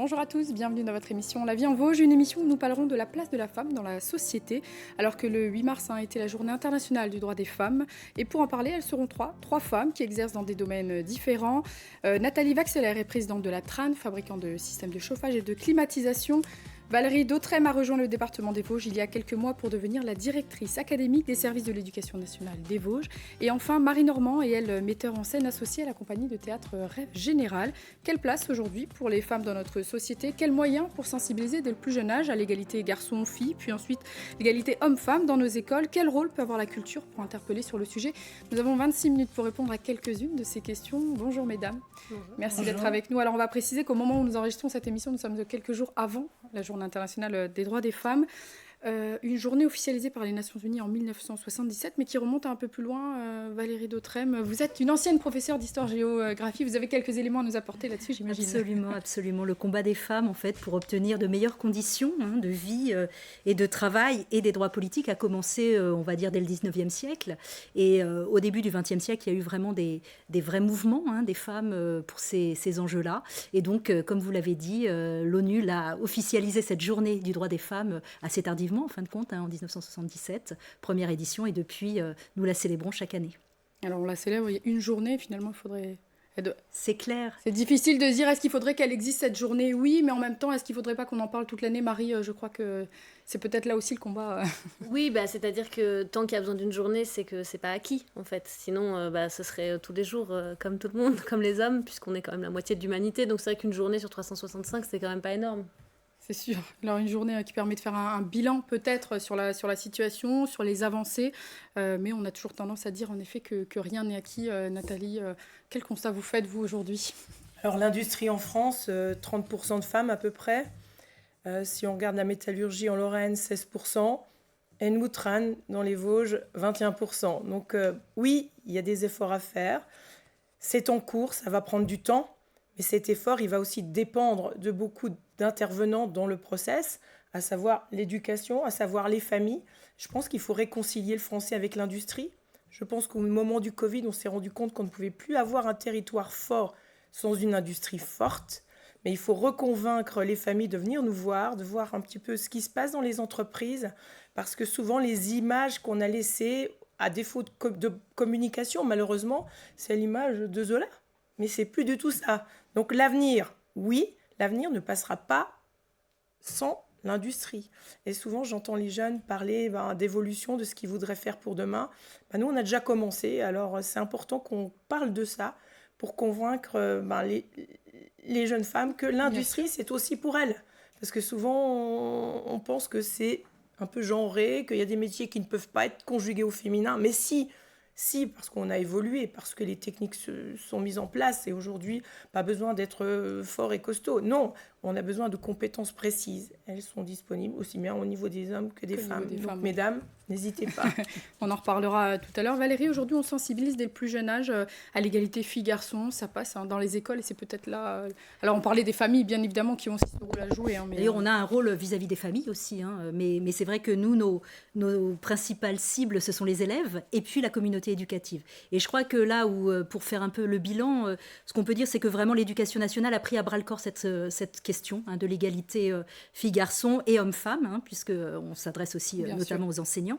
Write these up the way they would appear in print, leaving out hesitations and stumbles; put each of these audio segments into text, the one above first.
Bonjour à tous, bienvenue dans votre émission La vie en Vosges, une émission où nous parlerons de la place de la femme dans la société, alors que le 8 mars a été la journée internationale du droit des femmes. Et pour en parler, elles seront trois femmes qui exercent dans des domaines différents. Nathalie Vaxeler est présidente de la TRAN, fabricant de systèmes de chauffage et de climatisation. Valérie Dautrem a rejoint le département des Vosges il y a quelques mois pour devenir la directrice académique des services de l'éducation nationale des Vosges. Et enfin, Marie Normand est elle metteur en scène associée à la compagnie de théâtre Rêve Général. Quelle place aujourd'hui pour les femmes dans notre société? Quels moyens pour sensibiliser dès le plus jeune âge à l'égalité garçons-filles, puis ensuite l'égalité hommes-femmes dans nos écoles? Quel rôle peut avoir la culture pour interpeller sur le sujet? Nous avons 26 minutes pour répondre à quelques-unes de ces questions. Bonjour mesdames. Bonjour. Merci d'être avec nous. Alors on va préciser qu'au moment où nous enregistrons cette émission, nous sommes quelques jours avant la journée internationale des droits des femmes, une journée officialisée par les Nations Unies en 1977, mais qui remonte un peu plus loin. Valérie Dautrem, vous êtes une ancienne professeure d'histoire-géographie, vous avez quelques éléments à nous apporter là-dessus, j'imagine. Absolument, absolument. Le combat des femmes, en fait, pour obtenir de meilleures conditions de vie et de travail et des droits politiques a commencé, on va dire, dès le 19e siècle. Et au début du 20e siècle, il y a eu vraiment des vrais mouvements des femmes pour ces enjeux-là. Et donc, comme vous l'avez dit, l'ONU l'a officialisé cette journée du droit des femmes assez tardivement, en fin de compte, en 1977, première édition, et depuis, nous la célébrons chaque année. Alors on la célèbre, il y a une journée, finalement, il faudrait... C'est clair. C'est difficile de dire, est-ce qu'il faudrait qu'elle existe cette journée? Oui, mais en même temps, est-ce qu'il ne faudrait pas qu'on en parle toute l'année? Marie, je crois que c'est peut-être là aussi le combat. Oui, c'est-à-dire que tant qu'il y a besoin d'une journée, c'est que c'est pas acquis, en fait. Sinon, ce serait tous les jours, comme tout le monde, comme les hommes, puisqu'on est quand même la moitié de l'humanité. Donc c'est vrai qu'une journée sur 365, c'est quand même pas énorme. C'est sûr. Alors une journée qui permet de faire un bilan peut-être sur la situation, sur les avancées, mais on a toujours tendance à dire en effet que rien n'est acquis. Nathalie, quel constat vous faites vous aujourd'hui? Alors l'industrie en France, 30% de femmes à peu près. Si on regarde la métallurgie en Lorraine, 16%. Enmoutran dans les Vosges, 21%. Donc oui, il y a des efforts à faire. C'est en cours, ça va prendre du temps. Mais cet effort, il va aussi dépendre de beaucoup d'intervenants dans le process, à savoir l'éducation, à savoir les familles. Je pense qu'il faut réconcilier le français avec l'industrie. Je pense qu'au moment du Covid, on s'est rendu compte qu'on ne pouvait plus avoir un territoire fort sans une industrie forte. Mais il faut reconvaincre les familles de venir nous voir, de voir un petit peu ce qui se passe dans les entreprises, parce que souvent les images qu'on a laissées, à défaut de communication, malheureusement, c'est l'image de Zola. Mais c'est plus du tout ça. Donc l'avenir, oui, l'avenir ne passera pas sans l'industrie. Et souvent, j'entends les jeunes parler d'évolution, de ce qu'ils voudraient faire pour demain. Nous, on a déjà commencé. Alors, c'est important qu'on parle de ça pour convaincre les jeunes femmes que l'industrie, c'est aussi pour elles. Parce que souvent, on pense que c'est un peu genré, qu'il y a des métiers qui ne peuvent pas être conjugués au féminin. Mais si, parce qu'on a évolué, parce que les techniques se sont mises en place et aujourd'hui, pas besoin d'être fort et costaud. Non, on a besoin de compétences précises. Elles sont disponibles aussi bien au niveau des hommes que des femmes. Donc, mesdames, n'hésitez pas. On en reparlera tout à l'heure. Valérie, aujourd'hui, on sensibilise dès le plus jeune âge à l'égalité filles-garçons. Ça passe dans les écoles et c'est peut-être là... Alors, on parlait des familles, bien évidemment, qui ont aussi ce rôle à jouer. Mais... D'ailleurs, on a un rôle vis-à-vis des familles aussi. Mais c'est vrai que nous, nos principales cibles, ce sont les élèves et puis la communauté éducative. Et je crois que là où, pour faire un peu le bilan, ce qu'on peut dire, c'est que vraiment l'éducation nationale a pris à bras-le-corps cette question de l'égalité filles-garçons et hommes-femmes, puisqu'on s'adresse aussi notamment aux enseignants.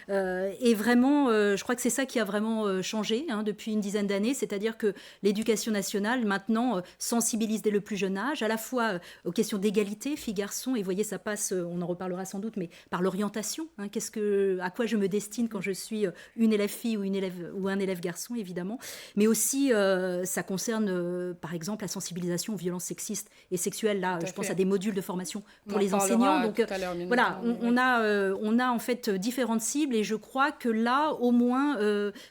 Et vraiment, je crois que c'est ça qui a vraiment changé depuis une dizaine d'années, c'est-à-dire que l'éducation nationale, maintenant, sensibilise dès le plus jeune âge, à la fois aux questions d'égalité filles-garçons, et vous voyez, ça passe, on en reparlera sans doute, mais par l'orientation. À quoi je me destine quand je suis une élève fille ou un élève garçon, évidemment. Mais aussi, ça concerne, par exemple, la sensibilisation aux violences sexistes et sexuelles. Là, je pense à des modules de formation pour les enseignants. Donc, voilà, on a en fait différentes cibles et je crois que là, au moins,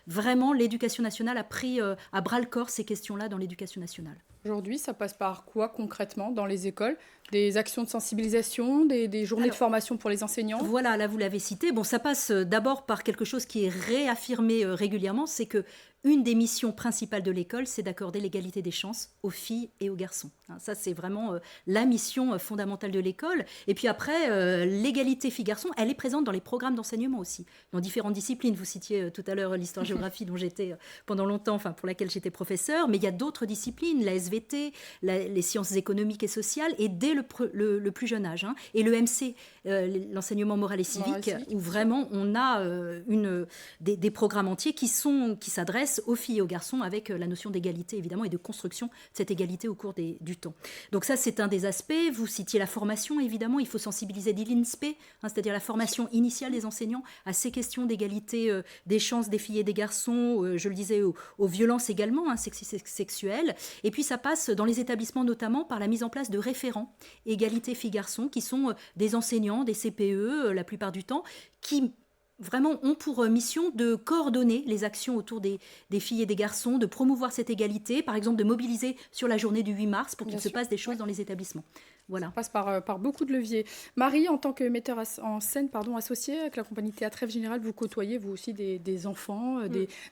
vraiment, l'éducation nationale a pris à bras-le-corps ces questions-là dans l'éducation nationale. Aujourd'hui, ça passe par quoi concrètement dans les écoles? Des actions de sensibilisation, des journées de formation pour les enseignants. Voilà, là vous l'avez cité. Bon, ça passe d'abord par quelque chose qui est réaffirmé régulièrement, c'est que une des missions principales de l'école, c'est d'accorder l'égalité des chances aux filles et aux garçons. Ça, c'est vraiment la mission fondamentale de l'école. Et puis après, l'égalité filles-garçons, elle est présente dans les programmes d'enseignement aussi, dans différentes disciplines. Vous citiez tout à l'heure l'histoire-géographie dont j'étais pendant longtemps, enfin pour laquelle j'étais professeure, mais il y a d'autres disciplines, la SVT, les sciences économiques et sociales, et dès le plus jeune âge. Et le MC, l'enseignement moral et civique, où vraiment on a des programmes entiers qui s'adressent aux filles et aux garçons avec la notion d'égalité évidemment et de construction de cette égalité au cours du temps. Donc ça, c'est un des aspects. Vous citiez la formation, évidemment, il faut sensibiliser dès l'INSPE, c'est-à-dire la formation initiale des enseignants à ces questions d'égalité des chances des filles et des garçons, je le disais, aux violences également, sexuelles. Et puis ça passe dans les établissements notamment par la mise en place de référents égalité filles-garçons qui sont des enseignants, des CPE la plupart du temps, qui vraiment ont pour mission de coordonner les actions autour des filles et des garçons, de promouvoir cette égalité, par exemple de mobiliser sur la journée du 8 mars pour qu'il se passe des choses dans les établissements. Voilà. Ça passe par beaucoup de leviers. Marie, en tant que metteur en scène associée avec la compagnie Théâtre Rêve Général, vous côtoyez vous aussi des enfants,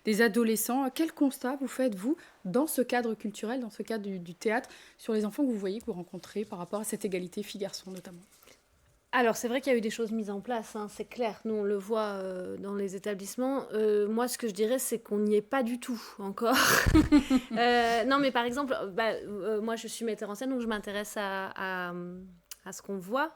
des adolescents. Quel constat vous faites, vous, dans ce cadre culturel, dans ce cadre du théâtre, sur les enfants que vous voyez, que vous rencontrez par rapport à cette égalité filles-garçons notamment ? Alors, c'est vrai qu'il y a eu des choses mises en place, c'est clair. Nous, on le voit dans les établissements. Moi, ce que je dirais, c'est qu'on n'y est pas du tout encore. Non, mais par exemple, moi, je suis metteur en scène, donc je m'intéresse à ce qu'on voit.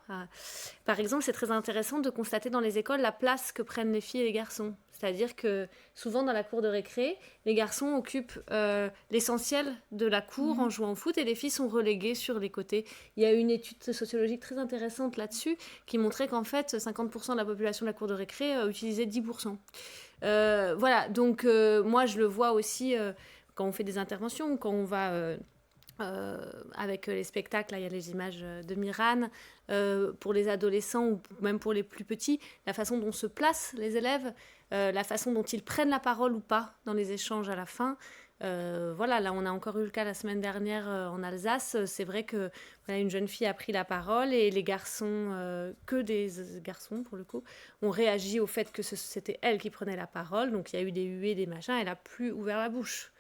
Par exemple, c'est très intéressant de constater dans les écoles la place que prennent les filles et les garçons. C'est-à-dire que souvent dans la cour de récré, les garçons occupent l'essentiel de la cour en jouant au foot et les filles sont reléguées sur les côtés. Il y a une étude sociologique très intéressante là-dessus qui montrait qu'en fait 50% de la population de la cour de récré utilisait 10%. Voilà, donc moi je le vois aussi quand on fait des interventions, quand on va... avec les spectacles, là, il y a les images de Miran, pour les adolescents ou même pour les plus petits, la façon dont se placent les élèves, la façon dont ils prennent la parole ou pas dans les échanges à la fin. Voilà, là on a encore eu le cas la semaine dernière en Alsace. C'est vrai que une jeune fille a pris la parole et les garçons, que des garçons pour le coup, ont réagi au fait que c'était elle qui prenait la parole. Donc il y a eu des huées, des machins, elle n'a plus ouvert la bouche.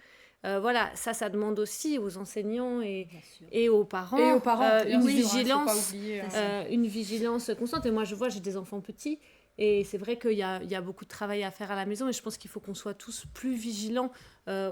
Voilà, ça demande aussi aux enseignants et aux parents, une vigilance constante. Et moi, je vois, j'ai des enfants petits, et c'est vrai qu'il y a beaucoup de travail à faire à la maison, et je pense qu'il faut qu'on soit tous plus vigilants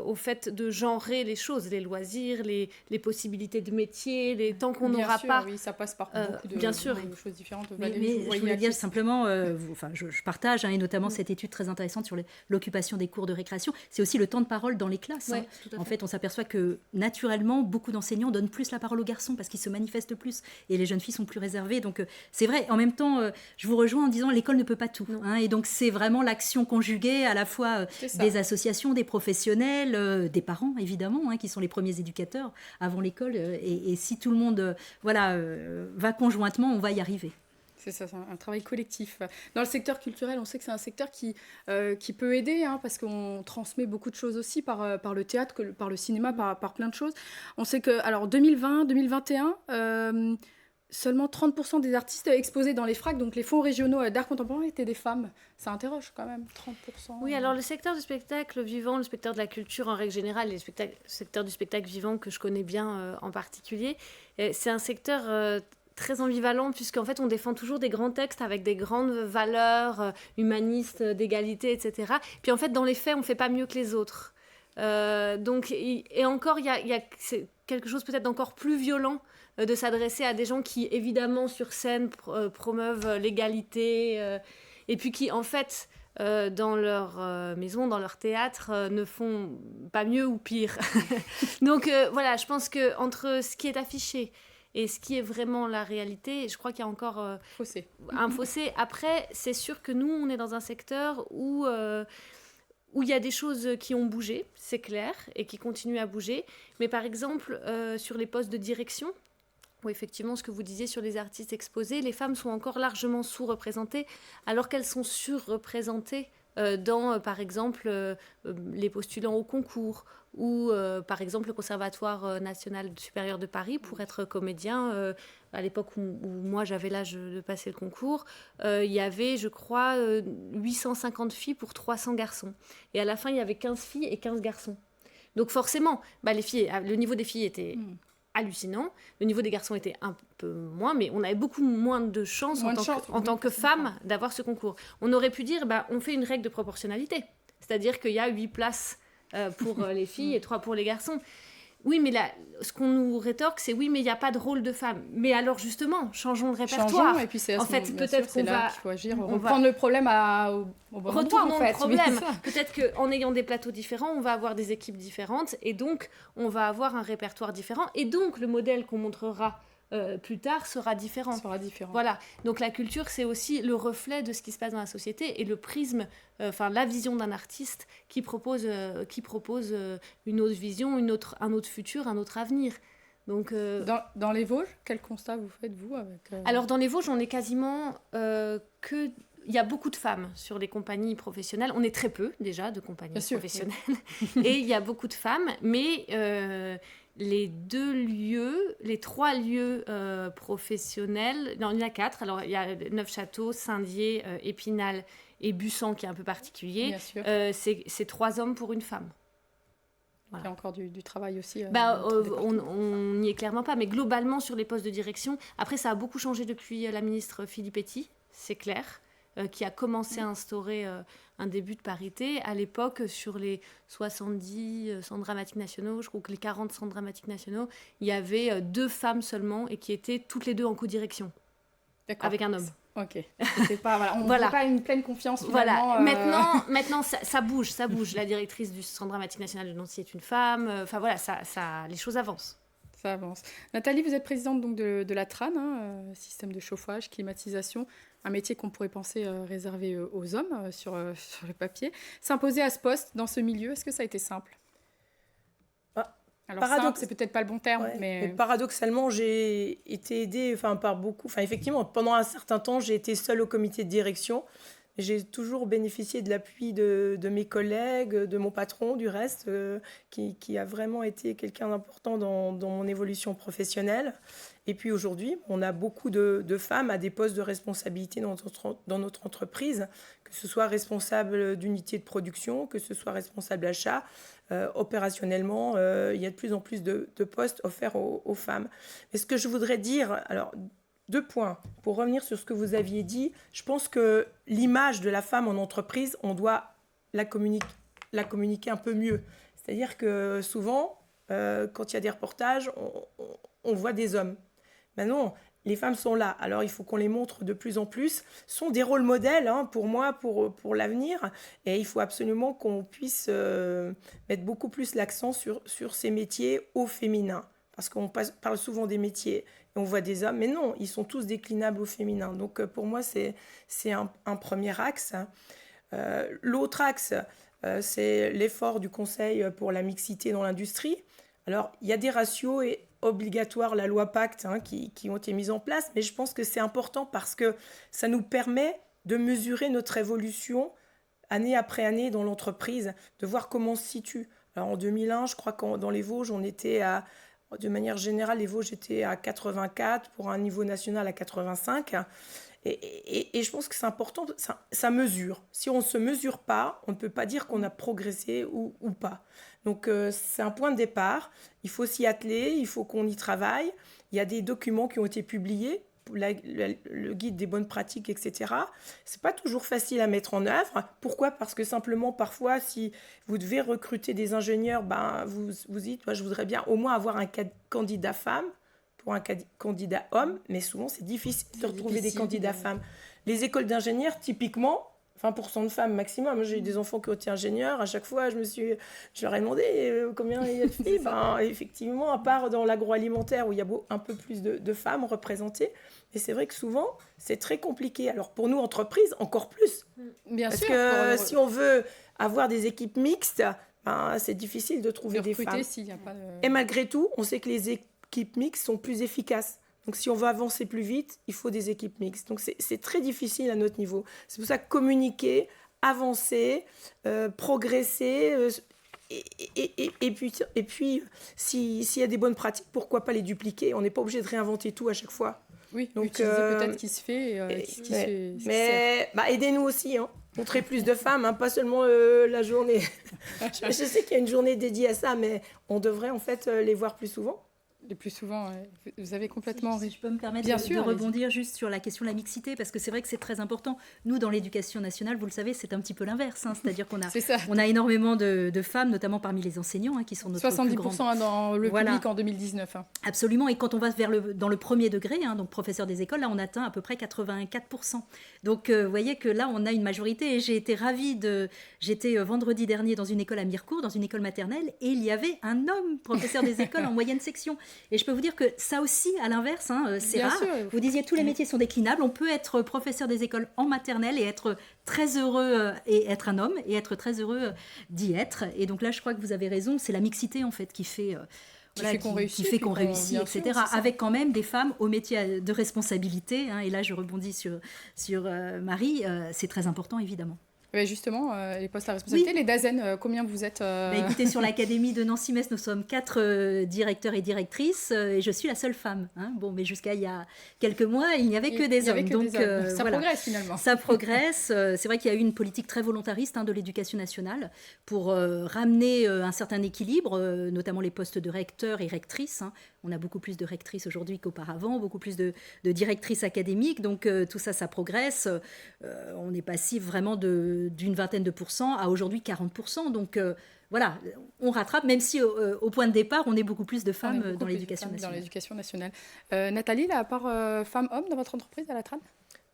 au fait de genrer les choses, les loisirs, les possibilités de métier, tant qu'on n'aura pas... Oui, ça passe par beaucoup de choses différentes. Mais je voulais dire simplement, je partage, et notamment cette étude très intéressante sur l'occupation des cours de récréation, c'est aussi le temps de parole dans les classes. Ouais, en fait, on s'aperçoit que naturellement, beaucoup d'enseignants donnent plus la parole aux garçons parce qu'ils se manifestent plus, et les jeunes filles sont plus réservées. Donc c'est vrai, en même temps, je vous rejoins en disant l'école ne peut pas tout. Et donc c'est vraiment l'action conjuguée à la fois des associations, des professionnels, des parents évidemment, qui sont les premiers éducateurs avant l'école, et si tout le monde va conjointement, on va y arriver. C'est ça, c'est un travail collectif. Dans le secteur culturel, on sait que c'est un secteur qui peut aider, parce qu'on transmet beaucoup de choses aussi par le théâtre, par le cinéma, par plein de choses. On sait que, alors 2020, 2021, seulement 30% des artistes exposés dans les FRAC, donc les fonds régionaux d'art contemporain, étaient des femmes. Ça interroge quand même, 30%. Oui, alors le secteur du spectacle vivant, le secteur de la culture en règle générale, le secteur du spectacle vivant que je connais bien en particulier, c'est un secteur très ambivalent, puisqu'en fait on défend toujours des grands textes avec des grandes valeurs humanistes, d'égalité, etc. Puis en fait dans les faits on ne fait pas mieux que les autres. Donc, et encore, c'est quelque chose peut-être d'encore plus violent de s'adresser à des gens qui, évidemment, sur scène, promeuvent l'égalité, et puis qui, en fait, dans leur maison, dans leur théâtre, ne font pas mieux ou pire. Donc, voilà, je pense qu'entre ce qui est affiché et ce qui est vraiment la réalité, je crois qu'il y a encore un fossé. Après, c'est sûr que nous, on est dans un secteur où il y a des choses qui ont bougé, c'est clair, et qui continuent à bouger. Mais par exemple, sur les postes de direction, où effectivement, ce que vous disiez sur les artistes exposés, les femmes sont encore largement sous-représentées, alors qu'elles sont surreprésentées dans, par exemple, les postulants au concours, ou par exemple le Conservatoire national supérieur de Paris, pour être comédien, à l'époque où moi j'avais l'âge de passer le concours, il y avait, je crois, 850 filles pour 300 garçons. Et à la fin, il y avait 15 filles et 15 garçons. Donc forcément, le niveau des filles était hallucinant. Le niveau des garçons était un peu moins, mais on avait beaucoup moins de chances en tant que femme d'avoir ce concours. On aurait pu dire, on fait une règle de proportionnalité. C'est-à-dire qu'il y a 8 places pour les filles et 3 pour les garçons. Oui, mais là, ce qu'on nous rétorque, c'est oui, mais il n'y a pas de rôle de femme. Mais alors justement, changeons le répertoire. Et puis c'est en fait, peut-être qu'on va... qu'il faut agir, reprendre le problème au bon endroit, en fait. Le problème. Peut-être qu'en ayant des plateaux différents, on va avoir des équipes différentes et donc on va avoir un répertoire différent. Et donc le modèle qu'on montrera plus tard sera différent. Voilà. Donc la culture, c'est aussi le reflet de ce qui se passe dans la société et le prisme, la vision d'un artiste qui propose une autre vision, un autre futur, un autre avenir. Donc, dans les Vosges, quel constat vous faites, vous avec, Alors dans les Vosges, on est quasiment que... Il y a beaucoup de femmes sur les compagnies professionnelles. On est très peu, déjà, de compagnies professionnelles. Et il y a beaucoup de femmes, mais les 3 lieux professionnels... Non, il y en a 4. Alors, il y a Neufchâteau, Saint-Dié, Épinal et Bussan, qui est un peu particulier. C'est 3 hommes pour une femme. Voilà. Il y a encore du travail aussi. On n'y est clairement pas. Mais globalement, sur les postes de direction... Après, ça a beaucoup changé depuis la ministre Filippetti, c'est clair. Qui a commencé à instaurer un début de parité. À l'époque, sur les 70 centres dramatiques nationaux, je crois que les 40 centres dramatiques nationaux, il y avait 2 femmes seulement et qui étaient toutes les 2 en co-direction. D'accord. Avec un homme. Ok. C'était pas, on n'a pas une pleine confiance finalement. Voilà. Maintenant ça bouge. La directrice du Centre dramatique national de Nancy est une femme. Les choses avancent. Ça avance. Nathalie, vous êtes présidente donc de la TRAN, système de chauffage, climatisation, un métier qu'on pourrait penser réservé aux hommes sur le papier. S'imposer à ce poste, dans ce milieu, est-ce que ça a été simple ? Alors simple, c'est peut-être pas le bon terme, mais paradoxalement, j'ai été aidée par beaucoup. Effectivement, pendant un certain temps, j'ai été seule au comité de direction. J'ai toujours bénéficié de l'appui de mes collègues, de mon patron, du reste, qui a vraiment été quelqu'un d'important dans mon évolution professionnelle. Et puis aujourd'hui, on a beaucoup de femmes à des postes de responsabilité dans notre entreprise, que ce soit responsable d'unité de production, que ce soit responsable d'achat. Opérationnellement, il y a de plus en plus de postes offerts aux femmes. Mais ce que je voudrais dire... Alors, 2 points. Pour revenir sur ce que vous aviez dit, je pense que l'image de la femme en entreprise, on doit la communiquer un peu mieux. C'est-à-dire que souvent, quand il y a des reportages, on voit des hommes. Ben non, les femmes sont là. Alors, il faut qu'on les montre de plus en plus. Ce sont des rôles modèles pour moi, pour l'avenir. Et il faut absolument qu'on puisse mettre beaucoup plus l'accent sur ces métiers au féminin. Parce qu'on parle souvent des métiers et on voit des hommes, mais non, ils sont tous déclinables au féminin. Donc pour moi, c'est un premier axe. L'autre axe, c'est l'effort du Conseil pour la mixité dans l'industrie. Alors, il y a des ratios obligatoires, la loi Pacte, qui ont été mises en place, mais je pense que c'est important parce que ça nous permet de mesurer notre évolution année après année dans l'entreprise, de voir comment on se situe. Alors en 2001, je crois que dans les Vosges, on était de manière générale, les Vosges étaient à 84, pour un niveau national à 85. Et je pense que c'est important, ça mesure. Si on ne se mesure pas, on ne peut pas dire qu'on a progressé ou pas. Donc c'est un point de départ. Il faut s'y atteler, il faut qu'on y travaille. Il y a des documents qui ont été publiés, le guide des bonnes pratiques, etc. C'est pas toujours facile à mettre en œuvre. Pourquoi ? Parce que simplement, parfois, si vous devez recruter des ingénieurs, vous dites, moi, je voudrais bien au moins avoir un candidat femme pour un candidat homme, mais souvent, c'est difficile de retrouver des candidats femmes. Les écoles d'ingénieurs, typiquement, 20% de femmes maximum. Moi, j'ai eu des enfants qui ont été ingénieurs. À chaque fois, je leur ai demandé combien il y a de filles. Effectivement, à part dans l'agroalimentaire où il y a un peu plus de femmes représentées. Mais c'est vrai que souvent, c'est très compliqué. Alors pour nous, entreprises, encore plus. Bien Parce sûr. Parce que si on veut avoir des équipes mixtes, c'est difficile de trouver des femmes. S'il y a pas de... Et malgré tout, on sait que les équipes mixtes sont plus efficaces. Donc, si on veut avancer plus vite, il faut des équipes mixtes. Donc, c'est très difficile à notre niveau. C'est pour ça que communiquer, avancer, progresser. Et puis s'il y a des bonnes pratiques, pourquoi pas les dupliquer ? On n'est pas obligé de réinventer tout à chaque fois. Oui, Donc, utiliser peut-être qui se fait. Mais aidez-nous aussi, hein. Montrer plus de femmes, hein, pas seulement la journée. Je sais qu'il y a une journée dédiée à ça, mais on devrait en fait les voir plus souvent. Le plus souvent, vous avez complètement... Si je peux me permettre Bien de sûr, rebondir juste sur la question de la mixité, parce que c'est vrai que c'est très important. Nous, dans l'éducation nationale, vous le savez, c'est un petit peu l'inverse. Hein, c'est-à-dire qu'on a énormément de femmes, notamment parmi les enseignants, hein, qui sont notre 70% plus grande... dans le public en 2019. Hein. Absolument, et quand on va dans le premier degré, hein, donc professeur des écoles, là on atteint à peu près 84%. Donc vous voyez que là on a une majorité, et j'ai été ravie J'étais vendredi dernier dans une école à Mirecourt, dans une école maternelle, et il y avait un homme professeur des écoles en moyenne section. Et je peux vous dire que ça aussi, à l'inverse, hein, c'est Bien rare. sûr. Vous disiez tous les métiers sont déclinables. On peut être professeur des écoles en maternelle et être très heureux et être un homme et être très heureux d'y être. Et donc là, je crois que vous avez raison. C'est la mixité en fait qui fait qu'on réussit, etc. Sûr, avec quand même des femmes au métier de responsabilité. Hein, et là, je rebondis sur Marie. C'est très important, évidemment. Justement, les postes à responsabilité, les DAZEN, combien vous êtes Écoutez, sur l'Académie de Nancy-Metz, nous sommes 4 directeurs et directrices, et je suis la seule femme. Hein. Bon, mais jusqu'à il y a quelques mois, il n'y avait que des hommes. Donc, ça progresse finalement. Ça progresse. C'est vrai qu'il y a eu une politique très volontariste de l'éducation nationale pour ramener un certain équilibre, notamment les postes de recteurs et rectrices. Hein. On a beaucoup plus de rectrices aujourd'hui qu'auparavant, beaucoup plus de directrices académiques. Donc tout ça, ça progresse. On est passif vraiment d'une vingtaine de pourcents à aujourd'hui 40%. Donc voilà, on rattrape, même si au point de départ, on est beaucoup plus de femmes dans l'éducation nationale. Nathalie, la part femmes-hommes dans votre entreprise à la TRAN ?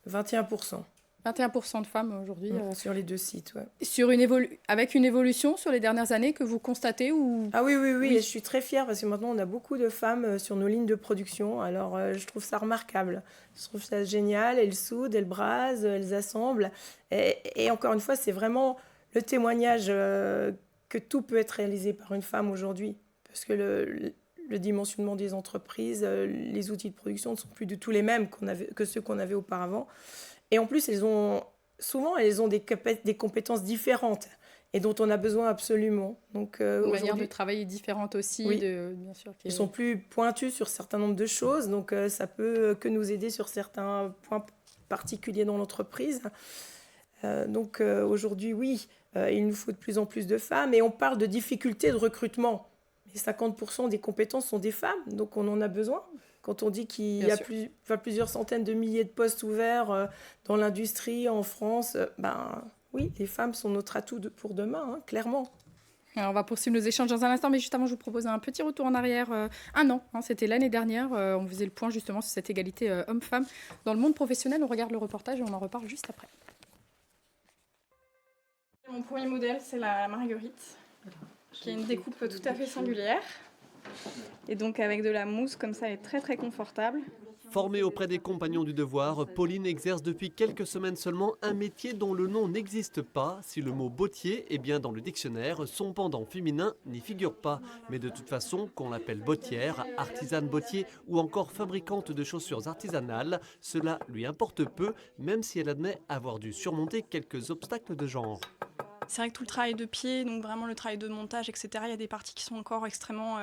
21%. 21% de femmes aujourd'hui. Sur les 2 sites, ouais. Avec une évolution sur les dernières années que vous constatez ou... Ah oui. Et je suis très fière parce que maintenant on a beaucoup de femmes sur nos lignes de production. Alors je trouve ça remarquable. Je trouve ça génial. Elles soudent, elles brasent, elles assemblent. Et encore une fois, c'est vraiment le témoignage que tout peut être réalisé par une femme aujourd'hui. Parce que le dimensionnement des entreprises, les outils de production ne sont plus du tout les mêmes que ceux qu'on avait auparavant. Et en plus, elles ont des compétences différentes et dont on a besoin absolument. Donc, une manière de travailler différente aussi. Oui. Bien sûr, Ils sont plus pointus sur un certain nombre de choses, donc ça peut que nous aider sur certains points particuliers dans l'entreprise. Donc aujourd'hui, oui, il nous faut de plus en plus de femmes et on parle de difficultés de recrutement. Mais 50% des compétences sont des femmes, donc on en a besoin. Quand on dit qu'il y a plusieurs centaines de milliers de postes ouverts dans l'industrie en France, oui, les femmes sont notre atout pour demain, hein, clairement. Alors on va poursuivre nos échanges dans un instant, mais juste avant, je vous propose un petit retour en arrière. Un an, hein, c'était l'année dernière. On faisait le point justement sur cette égalité homme-femme dans le monde professionnel. On regarde le reportage et on en reparle juste après. Mon premier modèle, c'est la Marguerite, qui a une découpe tout à fait singulière. Et donc avec de la mousse comme ça, elle est très très confortable. Formée auprès des compagnons du devoir, Pauline exerce depuis quelques semaines seulement un métier dont le nom n'existe pas. Si le mot bottier est bien dans le dictionnaire, son pendant féminin n'y figure pas. Mais de toute façon, qu'on l'appelle bottière, artisane bottier ou encore fabricante de chaussures artisanales, cela lui importe peu, même si elle admet avoir dû surmonter quelques obstacles de genre. C'est vrai que tout le travail de pied, donc vraiment le travail de montage, etc., il y a des parties qui sont encore extrêmement,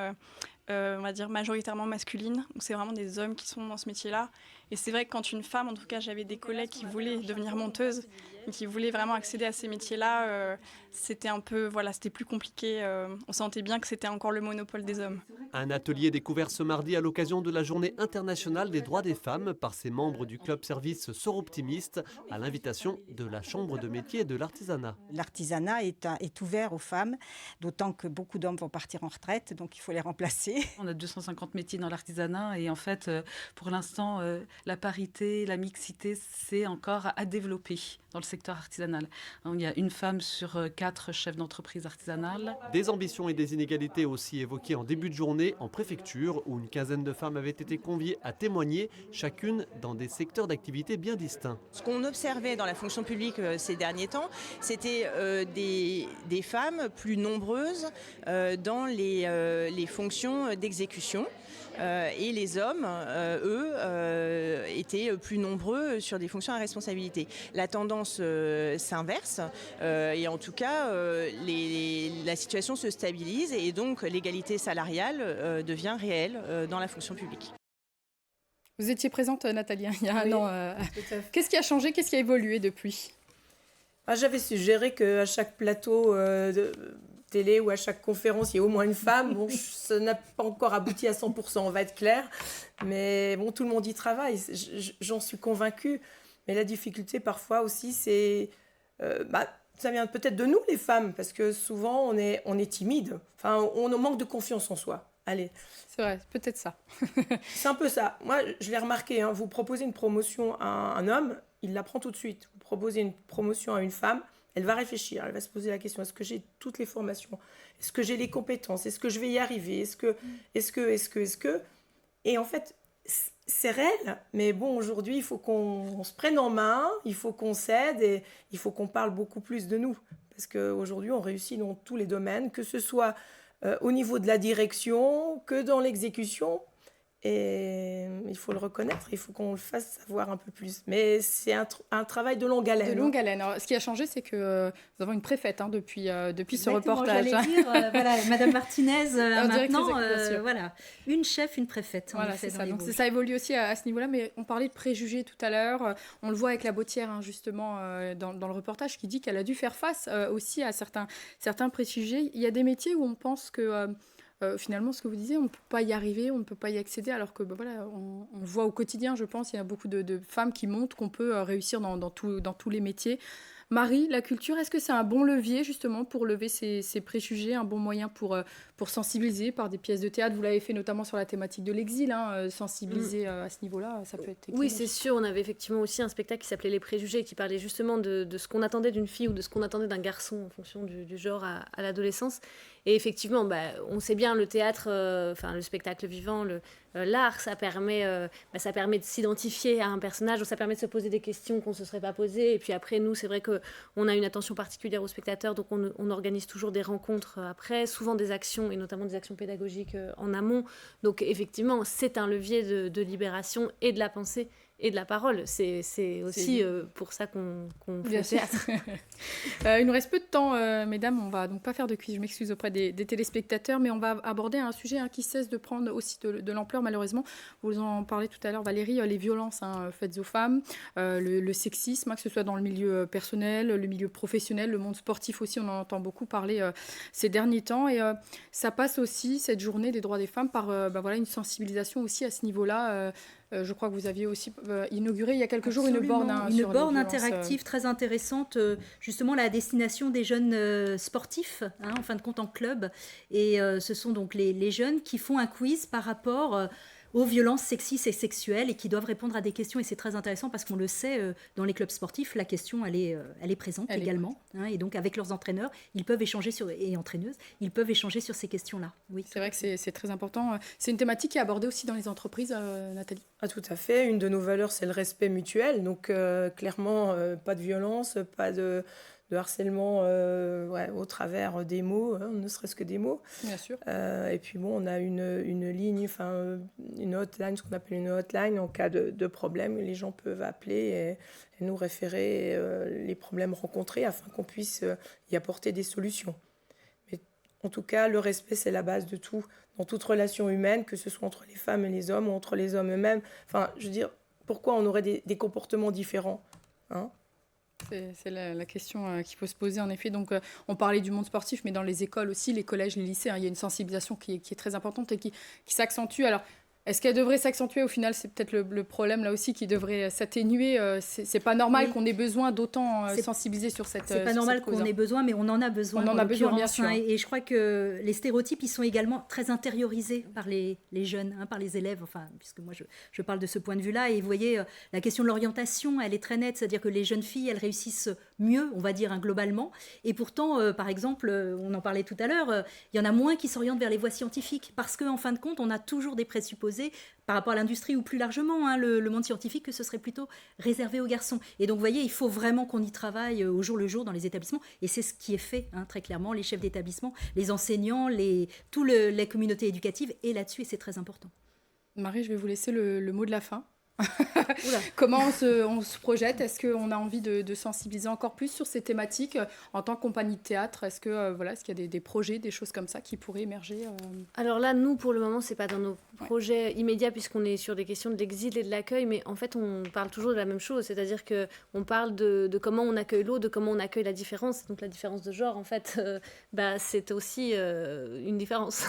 on va dire, majoritairement masculines. Donc c'est vraiment des hommes qui sont dans ce métier-là. Et c'est vrai que quand une femme, en tout cas j'avais des collègues qui voulaient devenir monteuses et qui voulaient vraiment accéder à ces métiers-là, c'était un peu, voilà, c'était plus compliqué. On sentait bien que c'était encore le monopole des hommes. Un atelier découvert ce mardi à l'occasion de la Journée internationale des droits des femmes par ses membres du club service Soroptimiste à l'invitation de la Chambre de métier et de l'artisanat. L'artisanat est ouvert aux femmes, d'autant que beaucoup d'hommes vont partir en retraite, donc il faut les remplacer. On a 250 métiers dans l'artisanat et en fait, pour l'instant, la parité, la mixité, c'est encore à développer dans le secteur artisanal. Il y a une femme sur 4 chefs d'entreprise artisanale. Des ambitions et des inégalités aussi évoquées en début de journée en préfecture, où une quinzaine de femmes avaient été conviées à témoigner, chacune dans des secteurs d'activité bien distincts. Ce qu'on observait dans la fonction publique ces derniers temps, c'était des femmes plus nombreuses dans les fonctions d'exécution. Et les hommes, eux, étaient plus nombreux sur des fonctions à responsabilité. La tendance s'inverse et en tout cas, la situation se stabilise et donc l'égalité salariale devient réelle dans la fonction publique. Vous étiez présente, Nathalie, il y a Oui, un an. tout à fait. Qu'est-ce qui a changé? Qu'est-ce qui a évolué depuis? J'avais suggéré qu'à chaque plateau de télé ou à chaque conférence, il y ait au moins une femme. Bon, ça n'a pas encore abouti à 100%, on va être clair. Mais bon, tout le monde y travaille, j'en suis convaincue. Mais la difficulté parfois aussi, c'est... ça vient peut-être de nous, les femmes, parce que souvent, on est timide. Enfin, on manque de confiance en soi. Allez. C'est vrai, peut-être ça. C'est un peu ça. Moi, je l'ai remarqué. Vous proposez une promotion à un homme, il la prend tout de suite. Vous proposez une promotion à une femme, elle va réfléchir. Elle va se poser la question, est-ce que j'ai toutes les formations? Est-ce que j'ai les compétences? Est-ce que je vais y arriver? Est-ce que... Et en fait, c'est réel. Mais bon, aujourd'hui, il faut qu'on se prenne en main, il faut qu'on s'aide et il faut qu'on parle beaucoup plus de nous. Parce qu'aujourd'hui, on réussit dans tous les domaines, que ce soit au niveau de la direction, que dans l'exécution. Et il faut le reconnaître, il faut qu'on le fasse savoir un peu plus. Mais c'est un travail de longue haleine. De longue haleine. Alors, ce qui a changé, c'est que nous avons une préfète depuis ce Exactement, reportage. J'allais dire, voilà, Madame Martinez, maintenant, exécutive. voilà, une chef, une préfète. Voilà, c'est ça. Donc ça évolue aussi à ce niveau-là, mais on parlait de préjugés tout à l'heure. On le voit avec la Bottière, justement, dans le reportage, qui dit qu'elle a dû faire face aussi à certains préjugés. Il y a des métiers où on pense que... finalement, ce que vous disiez, on ne peut pas y arriver, on ne peut pas y accéder, alors que voilà, on voit au quotidien, je pense, il y a beaucoup de femmes qui montrent qu'on peut réussir dans tous les métiers. Marie, la culture, est-ce que c'est un bon levier justement pour lever ces préjugés, un bon moyen pour sensibiliser par des pièces de théâtre? Vous l'avez fait notamment sur la thématique de l'exil, sensibiliser à ce niveau-là, ça peut être... Oui, c'est sûr, on avait effectivement aussi un spectacle qui s'appelait Les Préjugés, qui parlait justement de ce qu'on attendait d'une fille ou de ce qu'on attendait d'un garçon en fonction du genre à l'adolescence. Et effectivement, on sait bien, le théâtre, le spectacle vivant, l'art, ça permet de s'identifier à un personnage, ça permet de se poser des questions qu'on ne se serait pas posées. Et puis après, nous, c'est vrai qu'on a une attention particulière aux spectateurs, donc on organise toujours des rencontres après, souvent des actions, et notamment des actions pédagogiques en amont. Donc effectivement, c'est un levier de libération et de la pensée et de la parole. C'est aussi pour ça qu'on fait le théâtre. Il nous reste peu de temps, mesdames. On va donc pas faire de quiz, je m'excuse auprès des téléspectateurs, mais on va aborder un sujet qui cesse de prendre aussi de l'ampleur, malheureusement. Vous en parlez tout à l'heure, Valérie, les violences faites aux femmes, le sexisme, que ce soit dans le milieu personnel, le milieu professionnel, le monde sportif aussi, on en entend beaucoup parler ces derniers temps. Et ça passe aussi, cette journée des droits des femmes, par une sensibilisation aussi à ce niveau-là. Je crois que vous aviez aussi inauguré il y a quelques jours une borne sur les violences, interactive très intéressante, justement à destination des jeunes sportifs, en fin de compte en club. Et ce sont donc les jeunes qui font un quiz par rapport aux violences sexistes et sexuelles et qui doivent répondre à des questions. Et c'est très intéressant parce qu'on le sait, dans les clubs sportifs, la question, elle est présente également. Et donc, avec leurs entraîneurs, ils peuvent échanger et entraîneuses, ils peuvent échanger sur ces questions-là. Oui. C'est vrai que c'est très important. C'est une thématique qui est abordée aussi dans les entreprises, Nathalie. Tout à fait. Une de nos valeurs, c'est le respect mutuel. Donc, clairement, pas de violence, pas de harcèlement au travers des mots, ne serait-ce que des mots. Bien sûr. Et puis bon, on a une ligne, une hotline, ce qu'on appelle une hotline en cas de problème. Les gens peuvent appeler et nous référer les problèmes rencontrés afin qu'on puisse y apporter des solutions. Mais en tout cas, le respect, c'est la base de tout. Dans toute relation humaine, que ce soit entre les femmes et les hommes ou entre les hommes eux-mêmes. Enfin, je veux dire, pourquoi on aurait des comportements différents, C'est la question qu'il faut se poser, en effet. Donc, on parlait du monde sportif, mais dans les écoles aussi, les collèges, les lycées, il y a une sensibilisation qui est très importante et qui s'accentue. Alors, est-ce qu'elle devrait s'accentuer? Au final, c'est peut-être le problème là aussi qui devrait s'atténuer. C'est pas normal qu'on ait besoin d'autant sensibiliser sur cette cause. C'est pas normal qu'on ait besoin, mais on en a besoin. On en a besoin, bien sûr. Et je crois que les stéréotypes, ils sont également très intériorisés par les jeunes, par les élèves. Enfin, puisque moi, je parle de ce point de vue-là. Et vous voyez, la question de l'orientation, elle est très nette. C'est-à-dire que les jeunes filles, elles réussissent mieux, on va dire, globalement. Et pourtant, par exemple, on en parlait tout à l'heure, il y en a moins qui s'orientent vers les voies scientifiques. Parce qu'en fin de compte, on a toujours des présupposés par rapport à l'industrie ou plus largement le monde scientifique, que ce serait plutôt réservé aux garçons. Et donc, vous voyez, il faut vraiment qu'on y travaille au jour le jour dans les établissements. Et c'est ce qui est fait, très clairement, les chefs d'établissement, les enseignants, les communautés éducatives. Et là-dessus, et c'est très important. Marie, je vais vous laisser le mot de la fin. Comment on se projette? Est-ce qu'on a envie de sensibiliser encore plus sur ces thématiques en tant que compagnie de théâtre? Est-ce qu'il y a des projets, des choses comme ça qui pourraient émerger Alors là, nous, pour le moment, c'est pas dans nos projets immédiats puisqu'on est sur des questions de l'exil et de l'accueil, mais en fait, on parle toujours de la même chose, c'est-à-dire qu'on parle de comment on accueille l'autre, de comment on accueille la différence. Donc la différence de genre, en fait, c'est aussi une différence.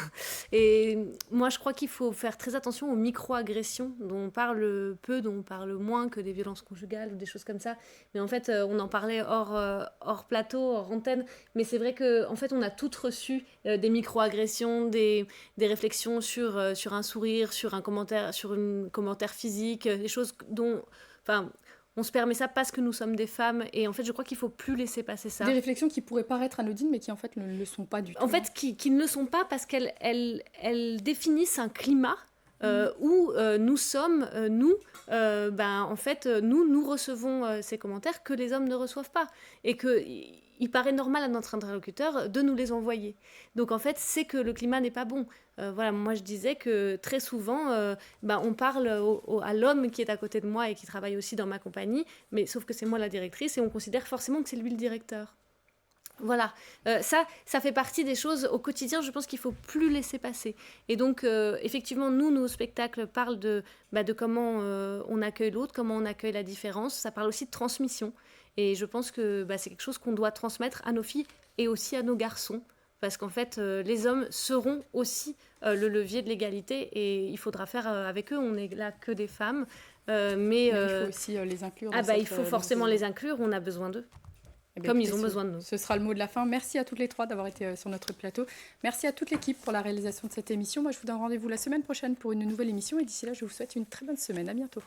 Et moi, je crois qu'il faut faire très attention aux micro-agressions dont on parle peu, dont on parle moins que des violences conjugales ou des choses comme ça. Mais en fait, on en parlait hors plateau, hors antenne, mais c'est vrai qu'en fait, on a toutes reçu des micro-agressions, des réflexions sur un sourire, sur un commentaire physique, des choses dont... Enfin, on se permet ça parce que nous sommes des femmes et en fait je crois qu'il ne faut plus laisser passer ça. Des réflexions qui pourraient paraître anodines mais qui en fait ne le sont pas du tout. En fait qui ne le sont pas parce qu'elles définissent un climat où nous sommes, nous recevons ces commentaires que les hommes ne reçoivent pas et qu'il paraît normal à notre interlocuteur de nous les envoyer. Donc en fait, c'est que le climat n'est pas bon. Moi je disais que très souvent, on parle à l'homme qui est à côté de moi et qui travaille aussi dans ma compagnie, mais sauf que c'est moi la directrice et on considère forcément que c'est lui le directeur. Voilà, ça fait partie des choses au quotidien, je pense qu'il ne faut plus laisser passer. Et donc, effectivement, nos spectacles parlent de comment on accueille l'autre, comment on accueille la différence. Ça parle aussi de transmission. Et je pense que c'est quelque chose qu'on doit transmettre à nos filles et aussi à nos garçons. Parce qu'en fait, les hommes seront aussi le levier de l'égalité et il faudra faire avec eux. On n'est là que des femmes. Mais il faut aussi les inclure. Il faut forcément les inclure, on a besoin d'eux. Comme ils ont besoin de nous. Ce sera le mot de la fin. Merci à toutes les trois d'avoir été sur notre plateau. Merci à toute l'équipe pour la réalisation de cette émission. Moi, je vous donne rendez-vous la semaine prochaine pour une nouvelle émission. Et d'ici là, je vous souhaite une très bonne semaine. À bientôt.